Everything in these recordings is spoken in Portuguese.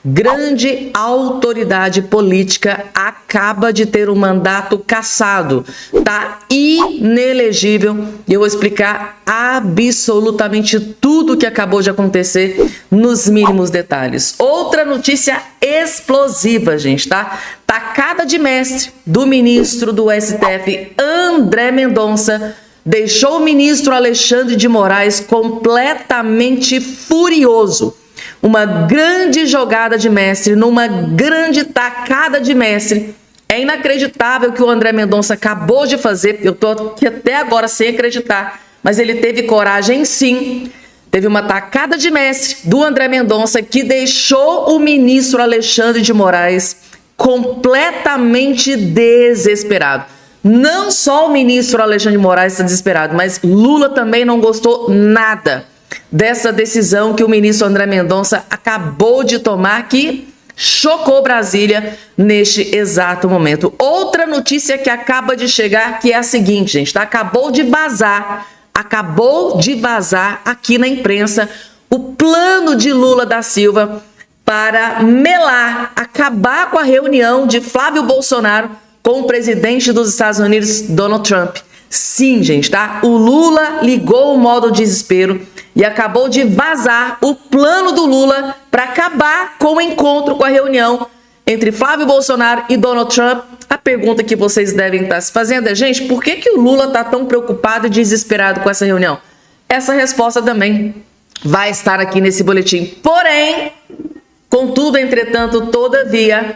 grande autoridade política acaba de ter um mandato cassado, tá inelegível, e eu vou explicar absolutamente tudo o que acabou de acontecer nos mínimos detalhes. Outra notícia explosiva, gente, tá? Tacada de mestre do ministro do STF, André Mendonça, deixou o ministro Alexandre de Moraes completamente furioso. Uma grande jogada de mestre, numa grande tacada de mestre. É inacreditável o que o André Mendonça acabou de fazer. Eu estou aqui até agora sem acreditar, mas ele teve coragem sim. Teve uma tacada de mestre do André Mendonça que deixou o ministro Alexandre de Moraes completamente desesperado. Não só o ministro Alexandre de Moraes está desesperado, mas Lula também não gostou nada dessa decisão que o ministro André Mendonça acabou de tomar, que chocou Brasília neste exato momento. Outra notícia que acaba de chegar, que é a seguinte, gente, tá? Acabou de vazar aqui na imprensa o plano de Lula da Silva para melar, acabar com a reunião de Flávio Bolsonaro com o presidente dos Estados Unidos, Donald Trump. Sim, gente, tá? O Lula ligou o modo desespero e acabou de vazar o plano do Lula para acabar com o encontro, com a reunião entre Flávio Bolsonaro e Donald Trump. A pergunta que vocês devem estar se fazendo é, gente, por que o Lula está tão preocupado e desesperado com essa reunião? Essa resposta também vai estar aqui nesse boletim. Porém, contudo, entretanto, todavia,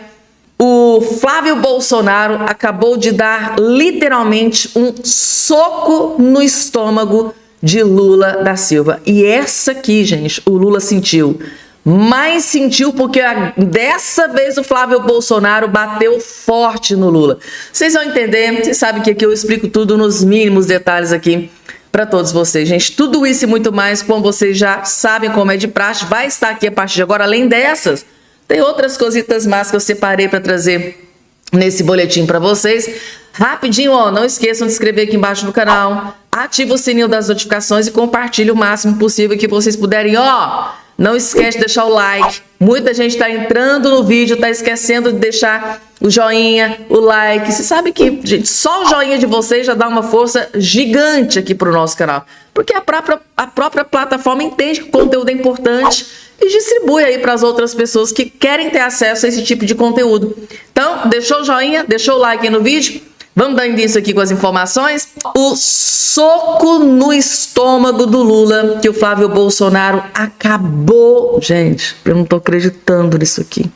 o Flávio Bolsonaro acabou de dar literalmente um soco no estômago de Lula da Silva. E essa aqui, gente, o Lula sentiu. Mas sentiu porque dessa vez o Flávio Bolsonaro bateu forte no Lula. Vocês vão entender, vocês sabem que aqui eu explico tudo nos mínimos detalhes aqui para todos vocês, gente. Tudo isso e muito mais, como vocês já sabem como é de praxe, vai estar aqui a partir de agora. Além dessas, tem outras cositas más que eu separei para trazer nesse boletim para vocês. Rapidinho, ó, não esqueçam de se inscrever aqui embaixo no canal, ativa o sininho das notificações e compartilhe o máximo possível que vocês puderem. Ó, não esquece de deixar o like. Muita gente está entrando no vídeo, está esquecendo de deixar o joinha, o like. Você sabe que, gente, só o joinha de vocês já dá uma força gigante aqui para o nosso canal. Porque a própria plataforma entende que o conteúdo é importante e distribui aí para as outras pessoas que querem ter acesso a esse tipo de conteúdo. Então, deixou o joinha, deixou o like aí no vídeo? Vamos dar início aqui com as informações. O soco no estômago do Lula que o Flávio Bolsonaro acabou... Gente, eu não tô acreditando nisso aqui.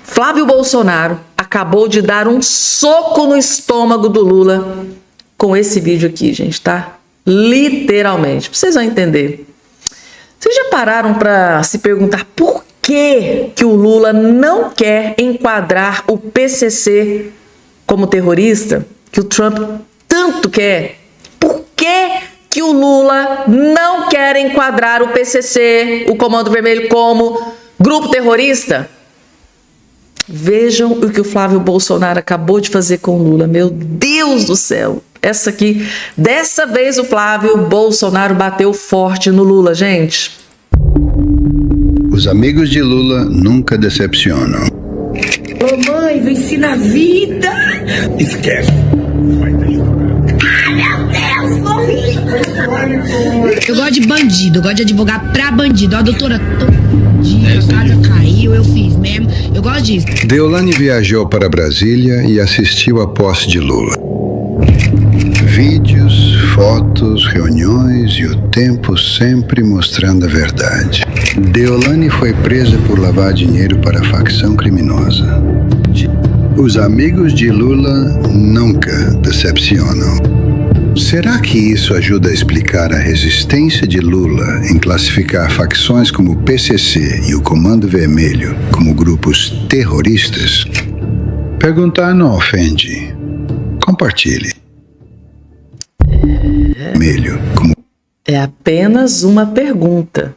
Flávio Bolsonaro acabou de dar um soco no estômago do Lula com esse vídeo aqui, gente, tá? Literalmente. Vocês vão entender. Vocês já pararam para se perguntar por que o Lula não quer enquadrar o PCC como terrorista, que o Trump tanto quer? Por que o Lula não quer enquadrar o PCC, o Comando Vermelho, como grupo terrorista? Vejam o que o Flávio Bolsonaro acabou de fazer com o Lula. Meu Deus do céu! Essa aqui, dessa vez o Flávio Bolsonaro bateu forte no Lula, gente. Os amigos de Lula nunca decepcionam. Ô mãe, venci na vida! Esquece. Ai, meu Deus, morri! Eu gosto de bandido, eu gosto de advogar pra bandido. Ó, doutora, a casa caiu, eu fiz mesmo. Eu gosto disso. Deolane viajou para Brasília e assistiu à posse de Lula. Vídeos, fotos, reuniões e o tempo sempre mostrando a verdade. Deolane foi presa por lavar dinheiro para a facção criminosa. Os amigos de Lula nunca decepcionam. Será que isso ajuda a explicar a resistência de Lula em classificar facções como o PCC e o Comando Vermelho como grupos terroristas? Perguntar não ofende. Compartilhe. Vermelho como... É apenas uma pergunta.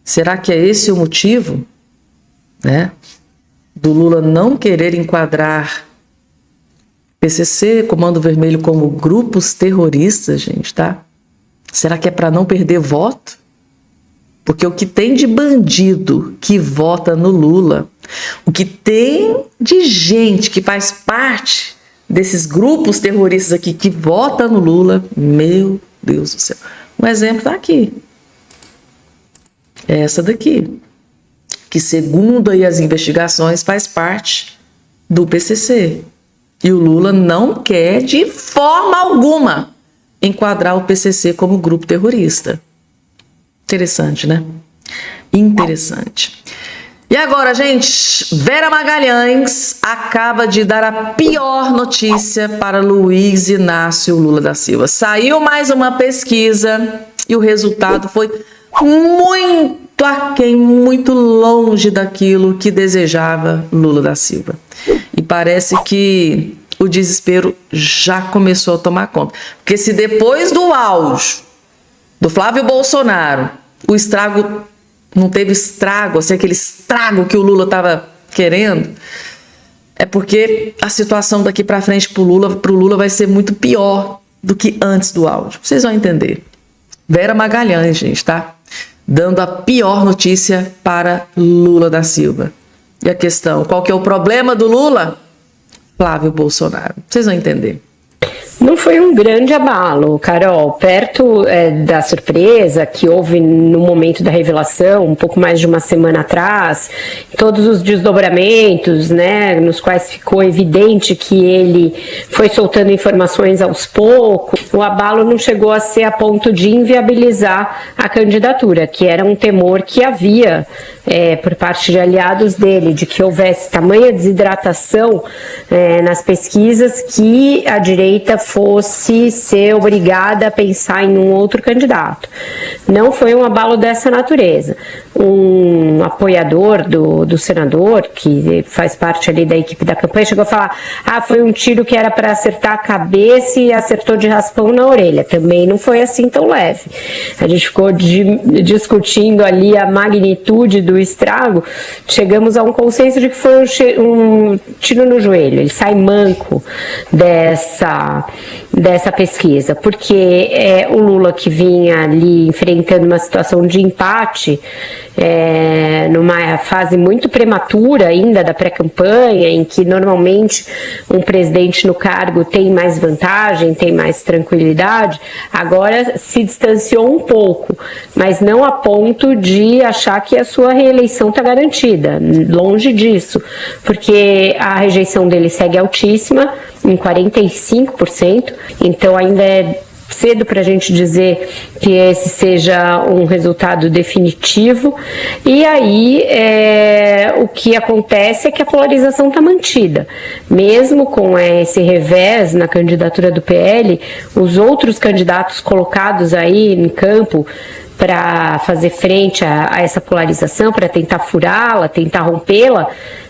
Será que é esse o motivo, né, do Lula não querer enquadrar PCC, Comando Vermelho como grupos terroristas, gente, tá? Será que é para não perder voto? Porque o que tem de bandido que vota no Lula, o que tem de gente que faz parte desses grupos terroristas aqui que vota no Lula, meu Deus do céu. Um exemplo está aqui. É essa daqui, que segundo aí as investigações faz parte do PCC. E o Lula não quer de forma alguma enquadrar o PCC como grupo terrorista. Interessante, né? Interessante. E agora, gente, Vera Magalhães acaba de dar a pior notícia para Luiz Inácio Lula da Silva. Saiu mais uma pesquisa e o resultado foi muito aquém, muito longe daquilo que desejava Lula da Silva. E parece que o desespero já começou a tomar conta. Porque se depois do auge do Flávio Bolsonaro, o estrago não teve estrago, assim, aquele estrago que o Lula estava querendo, é porque a situação daqui para frente pro Lula vai ser muito pior do que antes do auge. Vocês vão entender. Vera Magalhães, gente, tá? Dando a pior notícia para Lula da Silva. E a questão, qual que é o problema do Lula? Flávio Bolsonaro. Vocês vão entender. Não foi um grande abalo, Carol. Perto da surpresa que houve no momento da revelação, um pouco mais de uma semana atrás, todos os desdobramentos, né, nos quais ficou evidente que ele foi soltando informações aos poucos, o abalo não chegou a ser a ponto de inviabilizar a candidatura, que era um temor que havia por parte de aliados dele, de que houvesse tamanha desidratação nas pesquisas que a direita fosse ser obrigada a pensar em um outro candidato. Não foi um abalo dessa natureza. Um apoiador do senador, que faz parte ali da equipe da campanha, chegou a falar, foi um tiro que era para acertar a cabeça e acertou de raspão na orelha. Também não foi assim tão leve. A gente ficou discutindo ali a magnitude do estrago, chegamos a um consenso de que foi um tiro no joelho. Ele sai manco dessa pesquisa, porque o Lula, que vinha ali enfrentando uma situação de empate, numa fase muito prematura ainda da pré-campanha, em que normalmente um presidente no cargo tem mais vantagem, tem mais tranquilidade, agora se distanciou um pouco, mas não a ponto de achar que a sua reeleição está garantida, longe disso, porque a rejeição dele segue altíssima, em 45%, então ainda é cedo para a gente dizer que esse seja um resultado definitivo. E aí o que acontece é que a polarização está mantida. Mesmo com esse revés na candidatura do PL, os outros candidatos colocados aí em campo para fazer frente a essa polarização, para tentar furá-la, tentar rompê-la,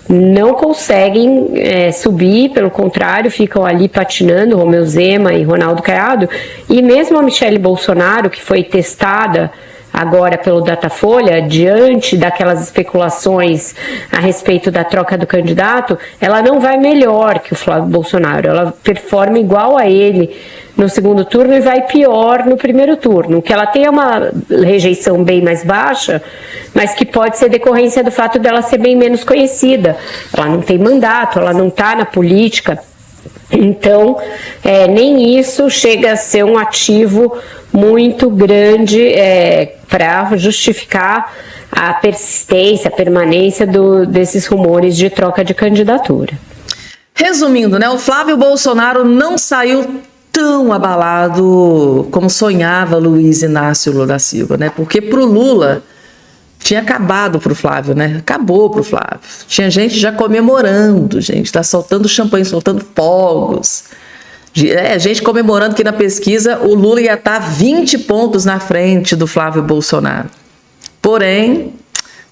não conseguem subir, pelo contrário, ficam ali patinando, Romeu Zema e Ronaldo Caiado, e mesmo a Michelle Bolsonaro, que foi testada agora pelo Datafolha, diante daquelas especulações a respeito da troca do candidato, ela não vai melhor que o Flávio Bolsonaro, ela performa igual a ele no segundo turno e vai pior no primeiro turno. O que ela tem é uma rejeição bem mais baixa, mas que pode ser decorrência do fato dela ser bem menos conhecida. Ela não tem mandato, ela não está na política, então nem isso chega a ser um ativo muito grande para justificar a persistência, a permanência desses rumores de troca de candidatura. Resumindo, né, o Flávio Bolsonaro não saiu tão abalado como sonhava Luiz Inácio Lula da Silva, né? Porque pro Lula tinha acabado pro Flávio, né? Acabou pro Flávio. Tinha gente já comemorando, gente, tá soltando champanhe, soltando fogos. Gente comemorando que na pesquisa o Lula ia estar 20 pontos na frente do Flávio Bolsonaro. Porém,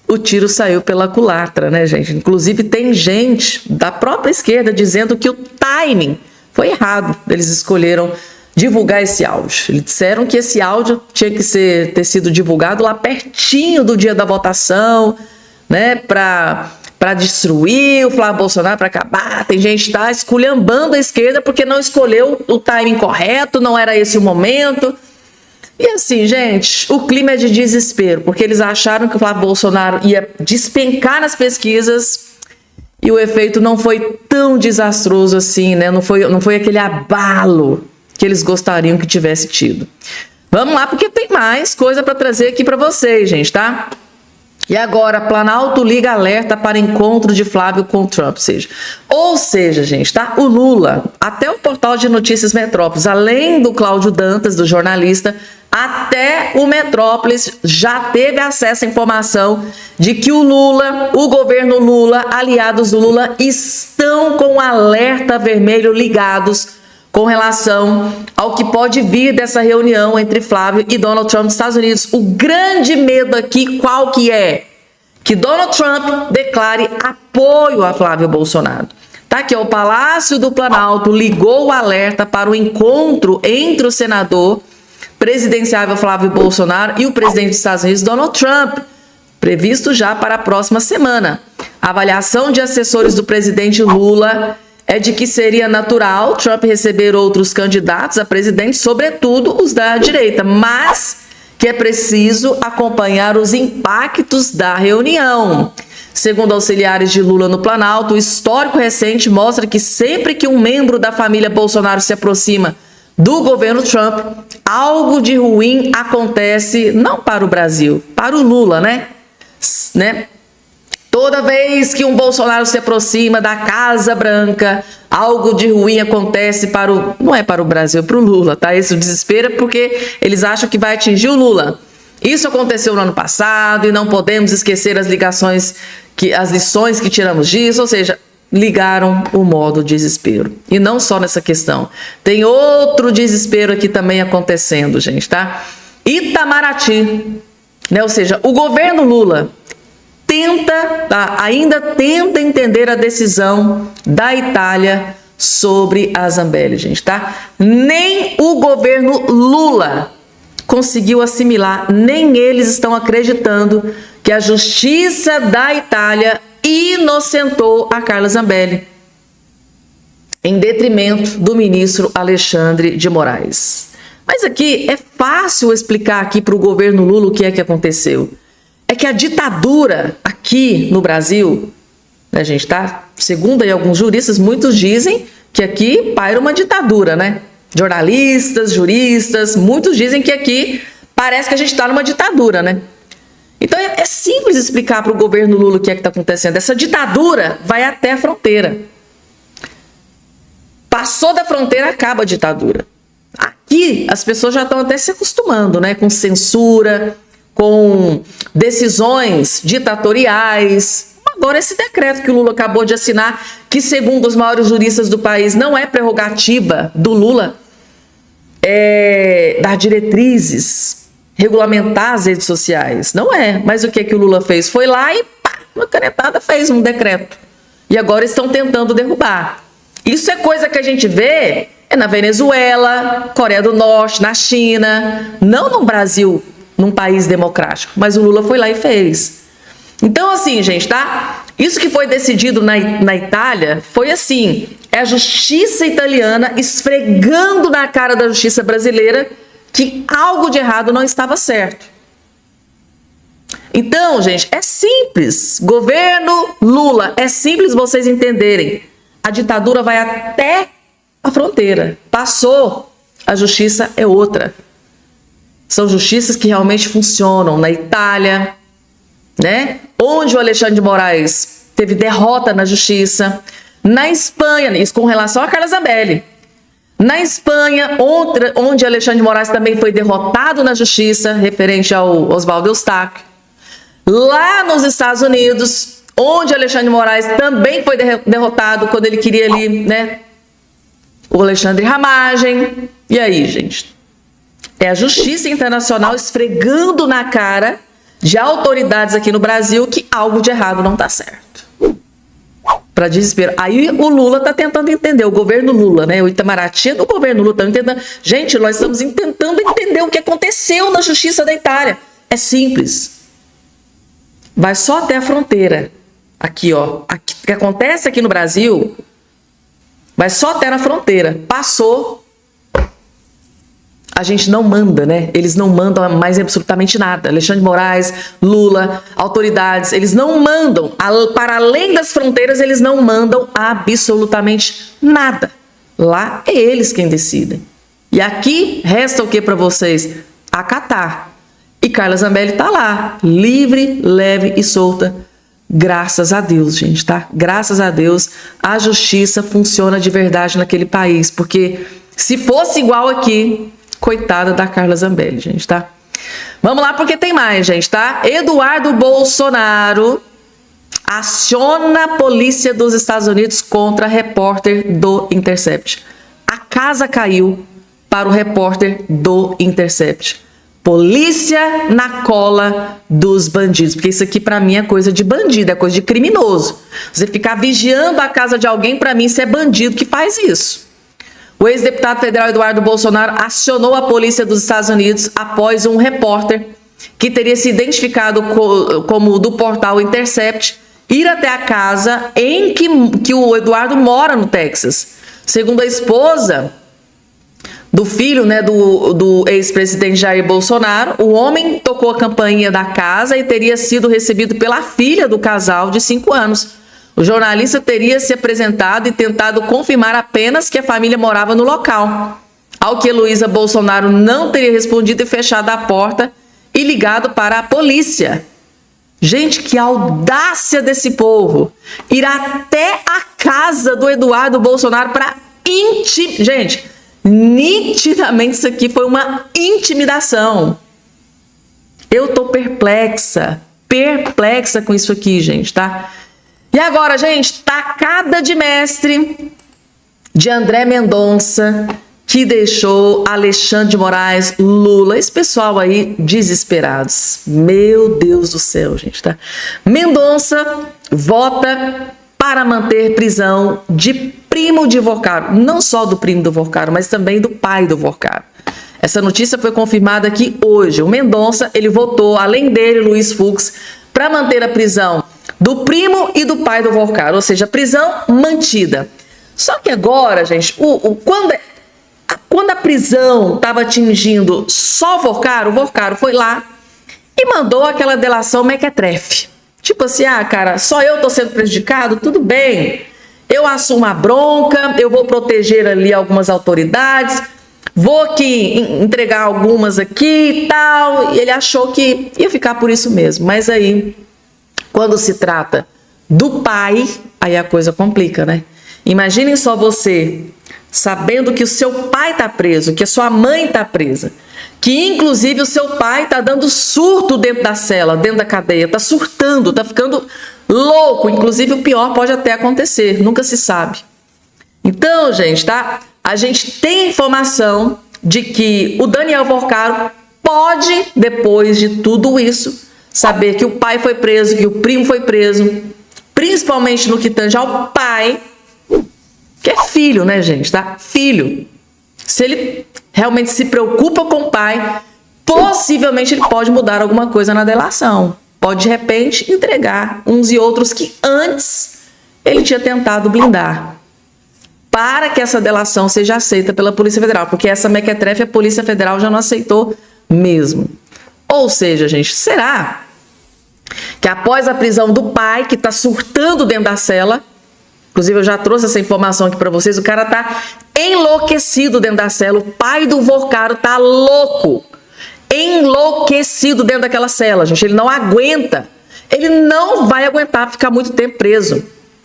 o tiro saiu pela culatra, né, gente? Inclusive tem gente da própria esquerda dizendo que o timing foi errado. Eles escolheram divulgar esse áudio. Eles disseram que esse áudio tinha que ter sido divulgado lá pertinho do dia da votação, né, para destruir o Flávio Bolsonaro, para acabar. Tem gente que está esculhambando a esquerda porque não escolheu o timing correto, não era esse o momento. E assim, gente, o clima é de desespero, porque eles acharam que o Flávio Bolsonaro ia despencar nas pesquisas e o efeito não foi tão desastroso assim, né? Não foi aquele abalo que eles gostariam que tivesse tido. Vamos lá, porque tem mais coisa para trazer aqui para vocês, gente, tá? E agora, Planalto liga alerta para encontro de Flávio com Trump. Ou seja, gente, tá? O Lula, até o portal de notícias Metrópolis, além do Cláudio Dantas, do jornalista, até o Metrópolis já teve acesso à informação de que o Lula, o governo Lula, aliados do Lula, estão com alerta vermelho ligados com relação ao que pode vir dessa reunião entre Flávio e Donald Trump dos Estados Unidos. O grande medo aqui, qual que é? Que Donald Trump declare apoio a Flávio Bolsonaro. Tá aqui, o Palácio do Planalto ligou o alerta para o encontro entre o senador presidenciável Flávio Bolsonaro e o presidente dos Estados Unidos, Donald Trump, previsto já para a próxima semana. A avaliação de assessores do presidente Lula é de que seria natural Trump receber outros candidatos a presidente, sobretudo os da direita, mas que é preciso acompanhar os impactos da reunião. Segundo auxiliares de Lula no Planalto, o histórico recente mostra que sempre que um membro da família Bolsonaro se aproxima do governo Trump, algo de ruim acontece, não para o Brasil, para o Lula, né? Toda vez que um Bolsonaro se aproxima da Casa Branca, algo de ruim acontece não é para o Brasil, é para o Lula, tá? Esse desespero é porque eles acham que vai atingir o Lula. Isso aconteceu no ano passado e não podemos esquecer as lições que tiramos disso, ou seja, ligaram o modo desespero. E não só nessa questão. Tem outro desespero aqui também acontecendo, gente, tá? Itamaraty, né? Ou seja, o governo Lula ainda tenta entender a decisão da Itália sobre a Zambelli, gente, tá? Nem o governo Lula conseguiu assimilar, nem eles estão acreditando que a justiça da Itália inocentou a Carla Zambelli, em detrimento do ministro Alexandre de Moraes. Mas aqui é fácil explicar aqui para o governo Lula o que é que aconteceu. É que a ditadura aqui no Brasil, né, gente, tá? Segundo aí alguns juristas, muitos dizem que aqui paira uma ditadura, né? Jornalistas, juristas, muitos dizem que aqui parece que a gente está numa ditadura, né? Então é simples explicar para o governo Lula o que é que está acontecendo. Essa ditadura vai até a fronteira. Passou da fronteira, acaba a ditadura. Aqui as pessoas já estão até se acostumando, né? Com censura, com decisões ditatoriais. Agora esse decreto que o Lula acabou de assinar, que segundo os maiores juristas do país não é prerrogativa do Lula, dar diretrizes, regulamentar as redes sociais. Não é. Mas o que o Lula fez? Foi lá e pá, uma canetada fez um decreto. E agora estão tentando derrubar. Isso é coisa que a gente vê na Venezuela, Coreia do Norte, na China, não no Brasil, num país democrático. Mas o Lula foi lá e fez. Então, assim, gente, tá? Isso que foi decidido na Itália foi assim, é a justiça italiana esfregando na cara da justiça brasileira que algo de errado não estava certo. Então, gente, é simples. Governo Lula, é simples vocês entenderem. A ditadura vai até a fronteira. Passou, a justiça é outra. São justiças que realmente funcionam na Itália, né? Onde o Alexandre de Moraes teve derrota na justiça. Na Espanha, isso com relação a Carla Zambelli. Na Espanha, onde Alexandre de Moraes também foi derrotado na justiça, referente ao Oswaldo Eustáquio. Lá nos Estados Unidos, onde Alexandre de Moraes também foi derrotado quando ele queria ali, né? O Alexandre Ramagem. E aí, gente? É a justiça internacional esfregando na cara de autoridades aqui no Brasil que algo de errado não está certo. Para desespero. Aí o Lula está tentando entender, o governo Lula, né? O Itamaraty é do governo Lula, tá entendendo. Gente, nós estamos tentando entender o que aconteceu na justiça da Itália. É simples. Vai só até a fronteira. Aqui, ó. O que acontece aqui no Brasil vai só até na fronteira. Passou, a gente não manda, né? Eles não mandam mais absolutamente nada. Alexandre de Moraes, Lula, autoridades, eles não mandam, para além das fronteiras, eles não mandam absolutamente nada. Lá é eles quem decidem. E aqui resta o que para vocês? Acatar. E Carla Zambelli tá lá, livre, leve e solta. Graças a Deus, gente, tá? Graças a Deus, a justiça funciona de verdade naquele país, porque se fosse igual aqui, coitada da Carla Zambelli, gente, tá? Vamos lá, porque tem mais, gente, tá? Eduardo Bolsonaro aciona a polícia dos Estados Unidos contra repórter do Intercept. A casa caiu para o repórter do Intercept. Polícia na cola dos bandidos, porque isso aqui para mim é coisa de bandido, é coisa de criminoso. Você ficar vigiando a casa de alguém, para mim isso é bandido que faz isso. O ex-deputado federal Eduardo Bolsonaro acionou a polícia dos Estados Unidos após um repórter que teria se identificado como do portal Intercept ir até a casa em que o Eduardo mora no Texas. Segundo a esposa do filho, né, do ex-presidente Jair Bolsonaro, o homem tocou a campainha da casa e teria sido recebido pela filha do casal de 5 anos. O jornalista teria se apresentado e tentado confirmar apenas que a família morava no local. Ao que Luísa Bolsonaro não teria respondido e fechado a porta e ligado para a polícia. Gente, que audácia desse povo! Ir até a casa do Eduardo Bolsonaro para Gente, nitidamente isso aqui foi uma intimidação. Eu tô perplexa com isso aqui, gente, tá? E agora, gente, tacada de mestre de André Mendonça, que deixou Alexandre de Moraes, Lula, esse pessoal aí desesperados. Meu Deus do céu, gente, tá? Mendonça vota para manter prisão de primo de Vorcaro, não só do primo do Vorcaro, mas também do pai do Vorcaro. Essa notícia foi confirmada aqui hoje. O Mendonça, ele votou, além dele, Luiz Fux, para manter a prisão do primo e do pai do Vorcaro, ou seja, a prisão mantida. Só que agora, gente, quando a prisão estava atingindo só o Vorcaro foi lá e mandou aquela delação mequetrefe. Tipo assim, cara, só eu tô sendo prejudicado? Tudo bem, eu assumo a bronca, eu vou proteger ali algumas autoridades, vou aqui entregar algumas aqui e tal. E ele achou que ia ficar por isso mesmo. Mas aí, quando se trata do pai, aí a coisa complica, né? Imaginem só você sabendo que o seu pai tá preso, que a sua mãe tá presa, que inclusive o seu pai tá dando surto dentro da cela, dentro da cadeia, tá surtando, tá ficando louco, inclusive o pior pode até acontecer, nunca se sabe. Então, gente, tá? A gente tem informação de que o Daniel Vorcaro pode, depois de tudo isso, saber que o pai foi preso, que o primo foi preso, principalmente no que tange ao pai, que é filho, né, gente, tá? Filho. Se ele realmente se preocupa com o pai, possivelmente ele pode mudar alguma coisa na delação. Pode, de repente, entregar uns e outros que antes ele tinha tentado blindar, para que essa delação seja aceita pela Polícia Federal, porque essa mequetrefe a Polícia Federal já não aceitou mesmo. Ou seja, gente, será que após a prisão do pai, que está surtando dentro da cela, inclusive eu já trouxe essa informação aqui para vocês, o cara tá enlouquecido dentro da cela, o pai do Vorcaro tá louco, enlouquecido dentro daquela cela, gente, ele não aguenta, ele não vai aguentar ficar muito tempo preso.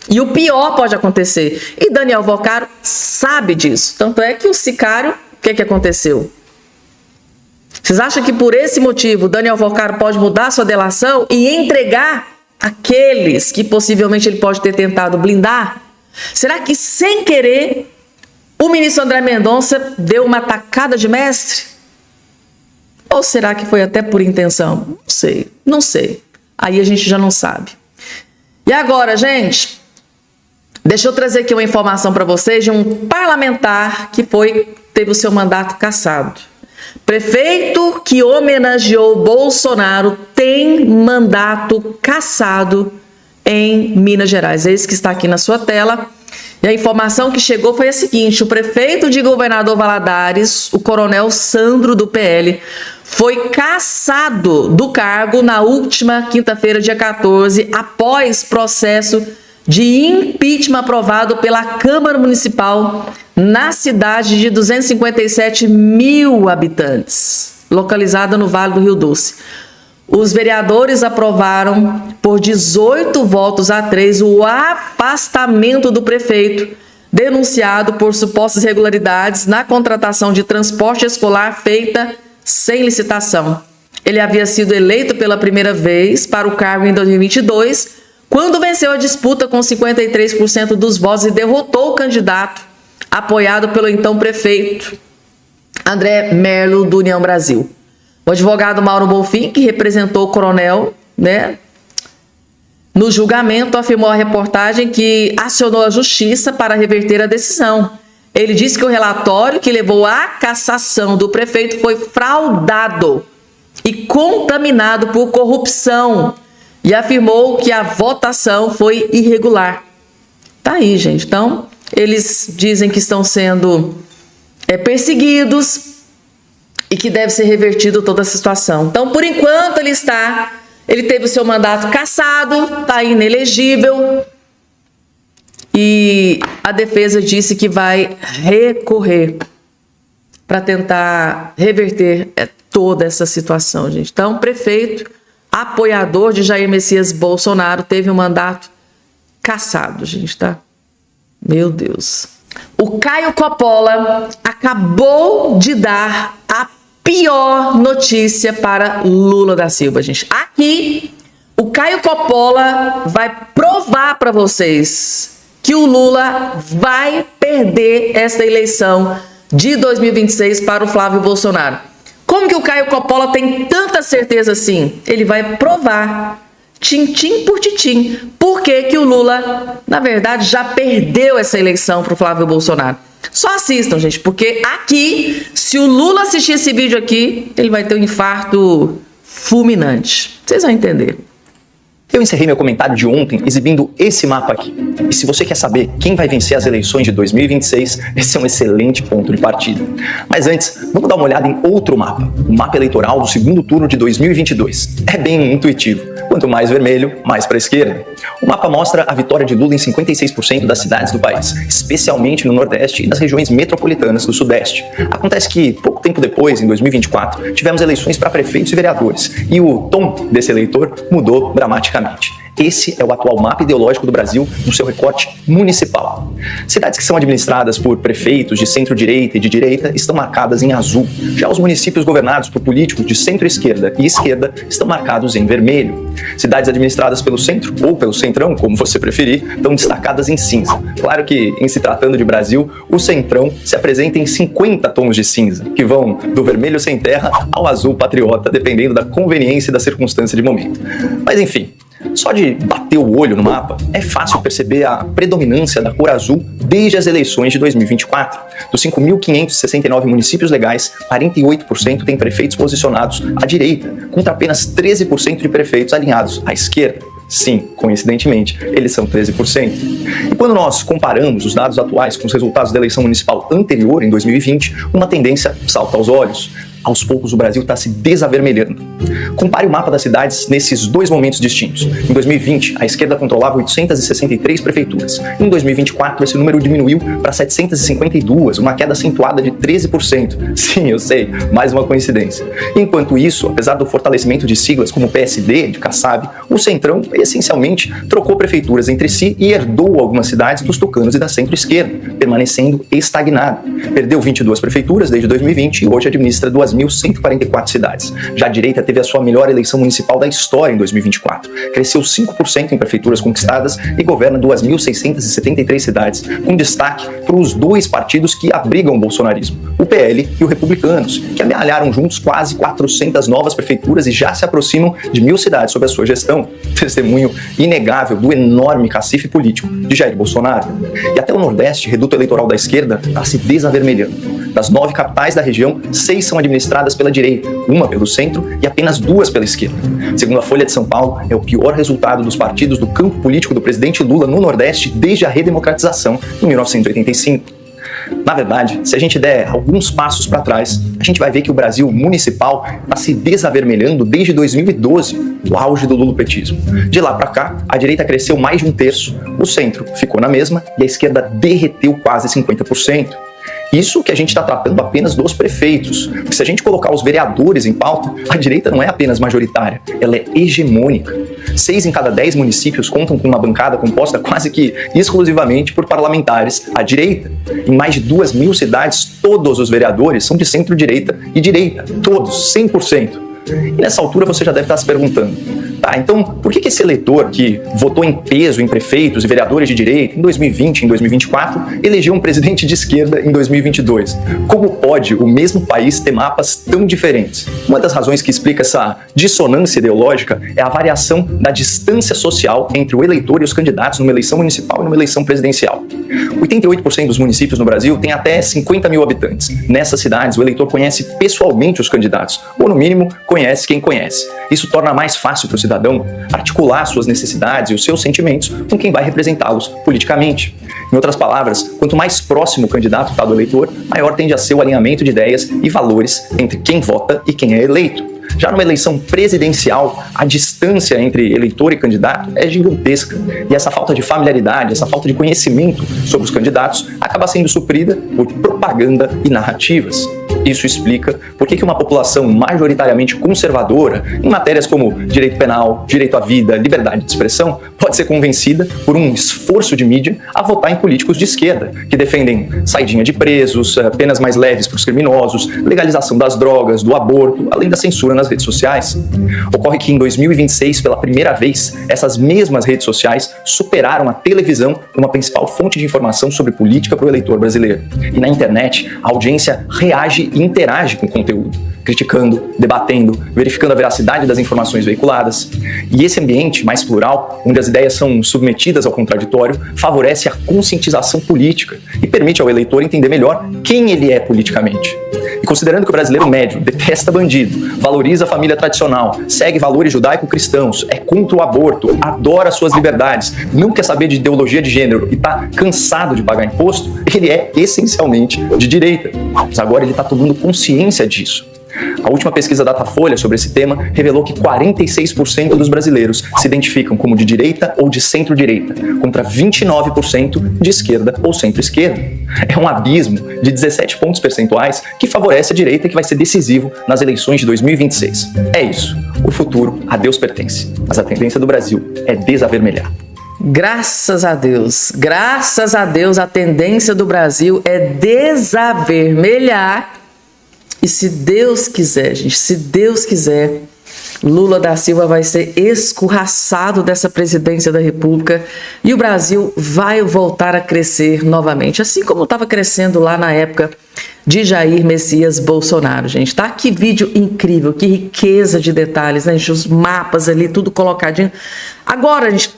E o pior pode acontecer. E Daniel Vorcaro sabe disso. Tanto é que o sicário, o que aconteceu? Vocês acham que por esse motivo Daniel Vorcaro pode mudar sua delação e entregar aqueles que possivelmente ele pode ter tentado blindar? Será que sem querer o ministro André Mendonça deu uma tacada de mestre? Ou será que foi até por intenção? Não sei. Aí a gente já não sabe. E agora, gente, deixa eu trazer aqui uma informação para vocês de um parlamentar que teve o seu mandato cassado. Prefeito que homenageou Bolsonaro tem mandato cassado em Minas Gerais. É isso que está aqui na sua tela. E a informação que chegou foi a seguinte: o prefeito de Governador Valadares, o coronel Sandro, do PL, foi cassado do cargo na última quinta-feira, dia 14, após processo de impeachment aprovado pela Câmara Municipal na cidade de 257 mil habitantes, localizada no Vale do Rio Doce. Os vereadores aprovaram por 18 votos a 3 o afastamento do prefeito, denunciado por supostas irregularidades na contratação de transporte escolar feita sem licitação. Ele havia sido eleito pela primeira vez para o cargo em 2022, quando venceu a disputa com 53% dos votos e derrotou o candidato apoiado pelo então prefeito André Merlo, do União Brasil. O advogado Mauro Bonfim, que representou o coronel, no julgamento, afirmou à reportagem que acionou a justiça para reverter a decisão. Ele disse que o relatório que levou à cassação do prefeito foi fraudado e contaminado por corrupção e afirmou que a votação foi irregular. Tá aí, gente. Então, eles dizem que estão sendo perseguidos e que deve ser revertido toda a situação. Então, por enquanto, ele teve o seu mandato cassado, está inelegível, e a defesa disse que vai recorrer para tentar reverter toda essa situação, gente. Então, prefeito, apoiador de Jair Messias Bolsonaro, teve o mandato cassado, gente, tá? Meu Deus. O Caio Coppola acabou de dar a pior notícia para Lula da Silva, gente. Aqui, o Caio Coppola vai provar para vocês que o Lula vai perder esta eleição de 2026 para o Flávio Bolsonaro. Como que o Caio Coppola tem tanta certeza assim? Ele vai provar, tintim por tintim, por que o Lula, na verdade, já perdeu essa eleição para o Flávio Bolsonaro. Só assistam, gente, porque aqui, se o Lula assistir esse vídeo aqui, ele vai ter um infarto fulminante. Vocês vão entender. Eu encerrei meu comentário de ontem exibindo esse mapa aqui. E se você quer saber quem vai vencer as eleições de 2026, esse é um excelente ponto de partida. Mas antes, vamos dar uma olhada em outro mapa, o mapa eleitoral do segundo turno de 2022. É bem intuitivo. Quanto mais vermelho, mais para a esquerda. O mapa mostra a vitória de Lula em 56% das cidades do país, especialmente no Nordeste e nas regiões metropolitanas do Sudeste. Acontece que, pouco tempo depois, em 2024, tivemos eleições para prefeitos e vereadores, e o tom desse eleitor mudou dramaticamente. Esse é o atual mapa ideológico do Brasil no seu recorte municipal. Cidades que são administradas por prefeitos de centro-direita e de direita estão marcadas em azul. Já os municípios governados por políticos de centro-esquerda e esquerda estão marcados em vermelho. Cidades administradas pelo centro ou pelo centrão, como você preferir, estão destacadas em cinza. Claro que, em se tratando de Brasil, o centrão se apresenta em 50 tons de cinza, que vão do vermelho sem terra ao azul patriota, dependendo da conveniência e da circunstância de momento. Mas enfim, só de bater o olho no mapa, é fácil perceber a predominância da cor azul desde as eleições de 2024. Dos 5.569 municípios legais, 48% têm prefeitos posicionados à direita, contra apenas 13% de prefeitos alinhados à esquerda. Sim, coincidentemente, eles são 13%. E quando nós comparamos os dados atuais com os resultados da eleição municipal anterior, em 2020, uma tendência salta aos olhos. Aos poucos o Brasil está se desavermelhando. Compare o mapa das cidades nesses dois momentos distintos. Em 2020, a esquerda controlava 863 prefeituras. Em 2024, esse número diminuiu para 752, uma queda acentuada de 13%. Sim, eu sei, mais uma coincidência. Enquanto isso, apesar do fortalecimento de siglas como o PSD, de Kassab, o Centrão essencialmente trocou prefeituras entre si e herdou algumas cidades dos tucanos e da centro-esquerda, permanecendo estagnado. Perdeu 22 prefeituras desde 2020 e hoje administra 2.144 cidades. Já a direita teve a sua melhor eleição municipal da história em 2024. Cresceu 5% em prefeituras conquistadas e governa 2.673 cidades, com destaque para os dois partidos que abrigam o bolsonarismo, o PL e o Republicanos, que amealharam juntos quase 400 novas prefeituras e já se aproximam de 1.000 cidades sob a sua gestão. Testemunho inegável do enorme cacife político de Jair Bolsonaro. E até o Nordeste, reduto eleitoral da esquerda, está se desavermelhando. das 9 capitais da região, 6 são administradas pela direita, 1 pelo centro e apenas 2 pela esquerda. Segundo a Folha de São Paulo, é o pior resultado dos partidos do campo político do presidente Lula no Nordeste desde a redemocratização em 1985. Na verdade, se a gente der alguns passos para trás, a gente vai ver que o Brasil municipal está se desavermelhando desde 2012, o auge do lulopetismo. De lá para cá, a direita cresceu mais de 1/3, o centro ficou na mesma e a esquerda derreteu quase 50%. Isso que a gente está tratando apenas dos prefeitos. Porque se a gente colocar os vereadores em pauta, a direita não é apenas majoritária, ela é hegemônica. 6 em cada 10 municípios contam com uma bancada composta quase que exclusivamente por parlamentares à direita. Em mais de 2.000 cidades, todos os vereadores são de centro-direita e direita, todos, 100%. E nessa altura você já deve estar se perguntando, tá, então por que esse eleitor que votou em peso em prefeitos e vereadores de direita em 2020 e em 2024 elegeu um presidente de esquerda em 2022? Como pode o mesmo país ter mapas tão diferentes? Uma das razões que explica essa dissonância ideológica é a variação da distância social entre o eleitor e os candidatos numa eleição municipal e numa eleição presidencial. 88% dos municípios no Brasil têm até 50 mil habitantes. Nessas cidades, o eleitor conhece pessoalmente os candidatos, ou no mínimo, conhece quem conhece. Isso torna mais fácil para o cidadão articular suas necessidades e os seus sentimentos com quem vai representá-los politicamente. Em outras palavras, quanto mais próximo o candidato está do eleitor, maior tende a ser o alinhamento de ideias e valores entre quem vota e quem é eleito. Já numa eleição presidencial, a distância entre eleitor e candidato é gigantesca. E essa falta de familiaridade, essa falta de conhecimento sobre os candidatos acaba sendo suprida por propaganda e narrativas. Isso explica por que uma população majoritariamente conservadora, em matérias como direito penal, direito à vida, liberdade de expressão, pode ser convencida por um esforço de mídia a votar em políticos de esquerda, que defendem saidinha de presos, penas mais leves para os criminosos, legalização das drogas, do aborto, além da censura nas redes sociais. Ocorre que em 2026, pela primeira vez, essas mesmas redes sociais superaram a televisão como a principal fonte de informação sobre política para o eleitor brasileiro. E na internet, a audiência reage e interage com o conteúdo, criticando, debatendo, verificando a veracidade das informações veiculadas. E esse ambiente mais plural, onde as ideias são submetidas ao contraditório, favorece a conscientização política e permite ao eleitor entender melhor quem ele é politicamente. E considerando que o brasileiro médio detesta bandido, valoriza a família tradicional, segue valores judaico-cristãos, é contra o aborto, adora suas liberdades, não quer saber de ideologia de gênero e está cansado de pagar imposto, ele é essencialmente de direita. Mas agora ele está tomando consciência disso. A última pesquisa Datafolha sobre esse tema revelou que 46% dos brasileiros se identificam como de direita ou de centro-direita, contra 29% de esquerda ou centro-esquerda. É um abismo de 17 pontos percentuais que favorece a direita e que vai ser decisivo nas eleições de 2026. É isso. O futuro a Deus pertence. Mas a tendência do Brasil é desavermelhar. Graças a Deus, a tendência do Brasil é desavermelhar. E se Deus quiser, gente, se Deus quiser, Lula da Silva vai ser escorraçado dessa presidência da República e o Brasil vai voltar a crescer novamente, assim como estava crescendo lá na época de Jair Messias Bolsonaro, gente. Tá? Que vídeo incrível, que riqueza de detalhes, né, gente? Os mapas ali, tudo colocadinho. Agora, gente,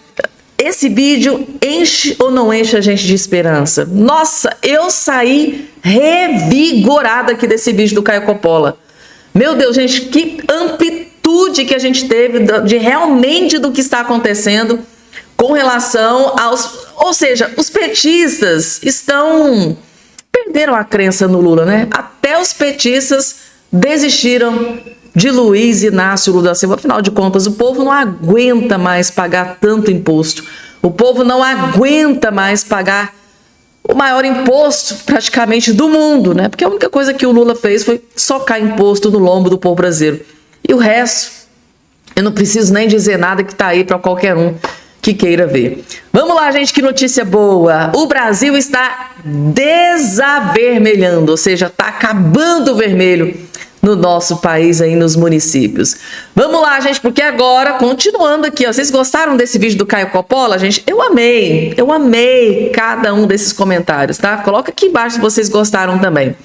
esse vídeo enche ou não enche a gente de esperança? Nossa, eu saí revigorada aqui desse vídeo do Caio Coppola. Meu Deus, gente, que amplitude que a gente teve de realmente do que está acontecendo com relação aos... Ou seja, os petistas perderam a crença no Lula, né? Até os petistas desistiram de Luiz Inácio Lula da Silva. Afinal de contas, o povo não aguenta mais pagar tanto imposto. O povo não aguenta mais pagar o maior imposto praticamente do mundo, né? Porque a única coisa que o Lula fez foi socar imposto no lombo do povo brasileiro. E o resto, eu não preciso nem dizer nada, que tá aí para qualquer um que queira ver. Vamos lá, gente, que notícia boa. O Brasil está desavermelhando, ou seja, está acabando o vermelho no nosso país, aí nos municípios. Vamos lá, gente, porque agora, continuando aqui, ó, vocês gostaram desse vídeo do Caio Coppola, gente? Eu amei cada um desses comentários, tá? Coloca aqui embaixo se vocês gostaram também.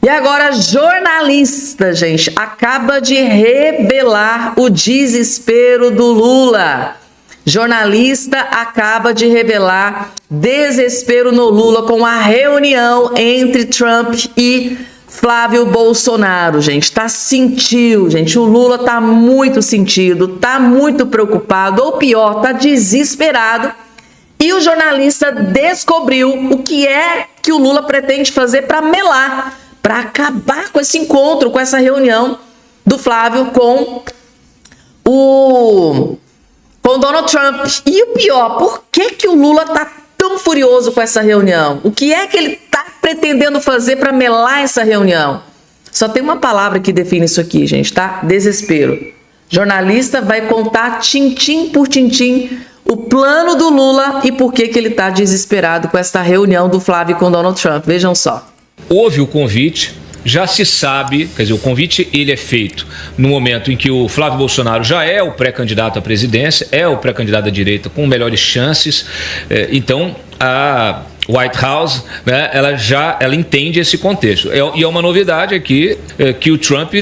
E agora, jornalista, gente, acaba de revelar o desespero do Lula. Jornalista acaba de revelar desespero no Lula com a reunião entre Trump e Flávio Bolsonaro, gente. Sentiu, gente. O Lula tá muito sentido, tá muito preocupado, ou pior, tá desesperado. E o jornalista descobriu o que é que o Lula pretende fazer para melar, para acabar com esse encontro, com essa reunião do Flávio com o Donald Trump. E o pior, por que o Lula tá tão furioso com essa reunião? O que é que ele tá pretendendo fazer para melar essa reunião? Só tem uma palavra que define isso aqui, gente, tá? Desespero. Jornalista vai contar tintim por tintim o plano do Lula e por que ele tá desesperado com essa reunião do Flávio com Donald Trump. Vejam só. Houve o convite, já se sabe, quer dizer, o convite ele é feito no momento em que o Flávio Bolsonaro já é o pré-candidato à presidência, é o pré-candidato à direita com melhores chances, então a White House, né, ela entende esse contexto. E é uma novidade aqui que o Trump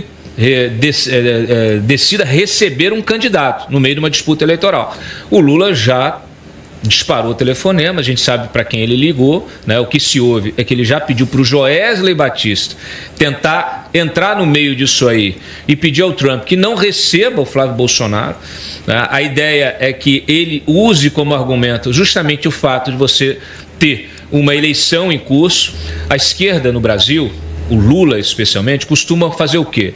decida receber um candidato no meio de uma disputa eleitoral. O Lula já disparou o telefonema, a gente sabe para quem ele ligou, né? O que se ouve é que ele já pediu para o Joesley Batista tentar entrar no meio disso aí e pedir ao Trump que não receba o Flávio Bolsonaro, né? A ideia é que ele use como argumento justamente o fato de você ter uma eleição em curso. A esquerda no Brasil, o Lula especialmente, costuma fazer o quê?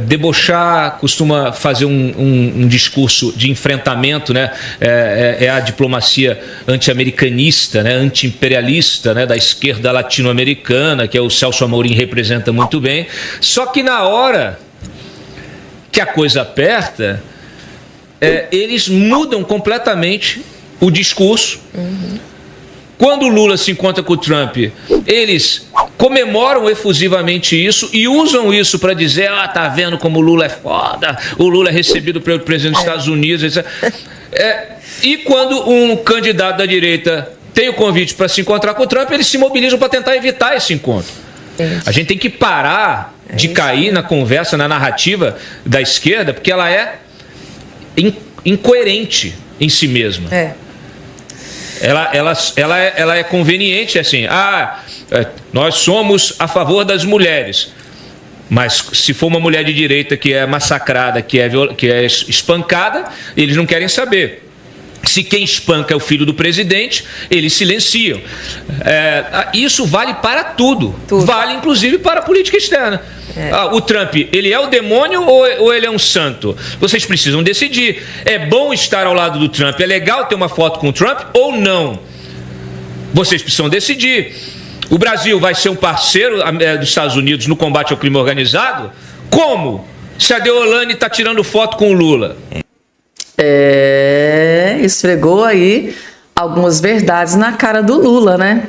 Debochar, costuma fazer um discurso de enfrentamento, né? É a diplomacia anti-americanista, né? Anti-imperialista, né? Da esquerda latino-americana, que o Celso Amorim representa muito bem. Só que na hora que a coisa aperta, eles mudam completamente o discurso. Quando o Lula se encontra com o Trump, eles comemoram efusivamente isso e usam isso para dizer: tá vendo como o Lula é foda, o Lula é recebido pelo presidente dos Estados Unidos, etc. E quando um candidato da direita tem o convite para se encontrar com o Trump, eles se mobilizam para tentar evitar esse encontro. A gente tem que parar de cair na conversa, na narrativa da esquerda, porque ela é incoerente em si mesma. Ela é conveniente, assim, nós somos a favor das mulheres, mas se for uma mulher de direita que é massacrada, que é espancada, eles não querem saber. Se quem espanca é o filho do presidente, eles silenciam. Isso vale para tudo. Vale inclusive para a política externa. O Trump, ele é o demônio ou ele é um santo? Vocês precisam decidir. É bom estar ao lado do Trump? É legal ter uma foto com o Trump ou não? Vocês precisam decidir. O Brasil vai ser um parceiro dos Estados Unidos no combate ao crime organizado? Como? Se a Deolane está tirando foto com o Lula. Esfregou aí algumas verdades na cara do Lula, né?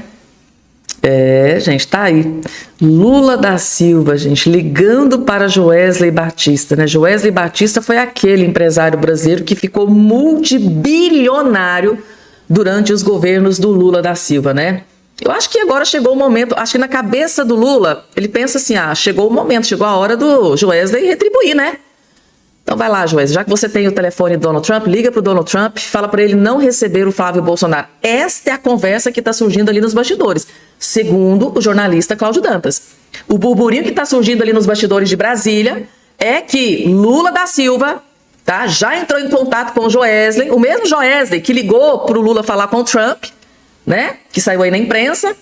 Gente, tá aí. Lula da Silva, gente, ligando para Joesley Batista, né? Joesley Batista foi aquele empresário brasileiro que ficou multibilionário durante os governos do Lula da Silva, né? Eu acho que agora chegou o momento, acho que na cabeça do Lula, ele pensa assim, chegou o momento, chegou a hora do Joesley retribuir, né? Então vai lá, Joesley, já que você tem o telefone do Donald Trump, liga para o Donald Trump, fala para ele não receber o Flávio Bolsonaro. Esta é a conversa que está surgindo ali nos bastidores, segundo o jornalista Cláudio Dantas. O burburinho que está surgindo ali nos bastidores de Brasília é que Lula da Silva, tá, já entrou em contato com o Joesley, o mesmo Joesley que ligou para o Lula falar com o Trump, né, que saiu aí na imprensa.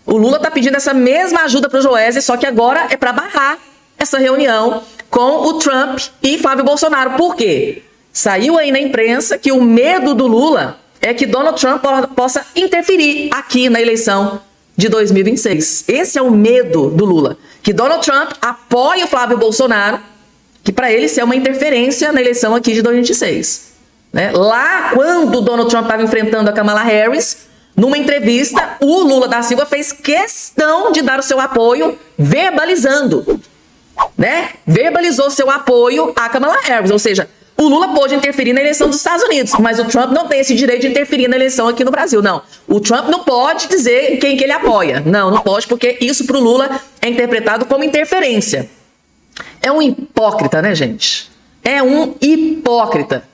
O Lula está pedindo essa mesma ajuda para o Joesley, só que agora é para barrar essa reunião com o Trump e Flávio Bolsonaro. Por quê? Saiu aí na imprensa que o medo do Lula é que Donald Trump possa interferir aqui na eleição de 2026. Esse é o medo do Lula, que Donald Trump apoie o Flávio Bolsonaro, que para ele isso é uma interferência na eleição aqui de 2026. Né? Lá, quando o Donald Trump estava enfrentando a Kamala Harris, numa entrevista, o Lula da Silva fez questão de dar o seu apoio, verbalizando, né? Verbalizou seu apoio a Kamala Harris, ou seja, o Lula pôde interferir na eleição dos Estados Unidos, mas o Trump não tem esse direito de interferir na eleição aqui no Brasil, não. O Trump não pode dizer quem que ele apoia, não pode, porque isso para o Lula é interpretado como interferência. É um hipócrita, né, gente? É um hipócrita.